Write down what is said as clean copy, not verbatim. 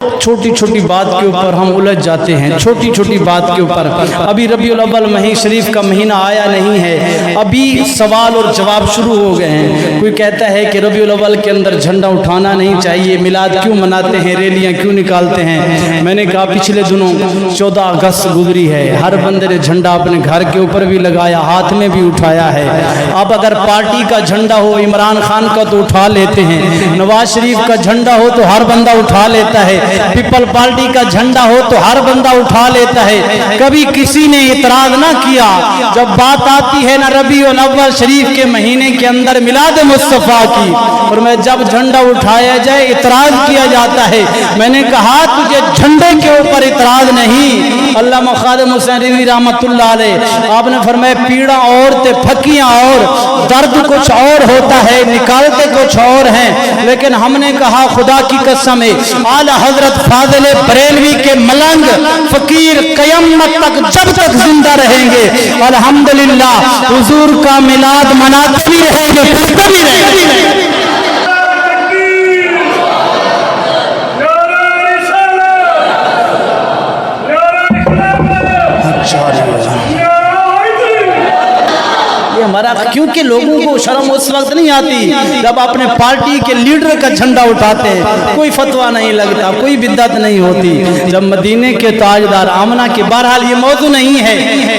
छोटी छोटी बात के ऊपर हम उलझ जाते हैं, छोटी छोटी बात के ऊपर। अभी रबीउल अव्वल महीना शरीफ का महीना आया नहीं है, अभी सवाल और जवाब शुरू हो गए हैं। कोई कहता है कि रबीउल अव्वल के अंदर झंडा उठाना नहीं चाहिए, मिलाद क्यों मनाते हैं, रैलियां क्यों निकालते हैं। मैंने कहा पिछले दिनों 14 अगस्त गुजरी है, हर बंदे ने झंडा अपने घर के ऊपर भी लगाया, हाथ में भी उठाया है। अब अगर पार्टी का झंडा हो, इमरान खान का तो उठा लेते हैं, नवाज शरीफ का झंडा हो तो हर बंदा उठा लेता है, पीपल पार्टी का झंडा हो तो हर बंदा उठा लेता है। कभी किसी ने इतराज ना किया। जब बात आती है ना रबीउल अव्वल शरीफ के महीने के अंदर मिलाद मुस्तफ़ा की, और मैं जब झंडा उठाया जाए इतराज किया जाता है। मैंने कहा तुझे झंडे के ऊपर इतराज नहीं। अल्लामा खादिम हुसैन रिज़वी रहमतुल्लाह अलैह आपने फरमाया पीड़ा और ते फकियां और, दर्द कुछ और होता है, निकालते कुछ और हैं। लेकिन हमने कहा खुदा की कसम है, आला हजरत फाज़िल बरेलवी के मलंग फकीर क़यामत तक जब तक जिंदा रहेंगे अल्हम्दुलिल्लाह हुजूर का मिलाद मनाते भी रहेंगे, फिरते भी रहेंगे। हमारा, क्योंकि लोगों को शर्म उस वक्त नहीं आती जब अपने पार्टी के लीडर का झंडा उठाते हैं, कोई फतवा नहीं लगता, कोई बिद्दत नहीं होती। जब मदीने के ताजदार आमना के, बहरहाल ये मौजू नहीं है।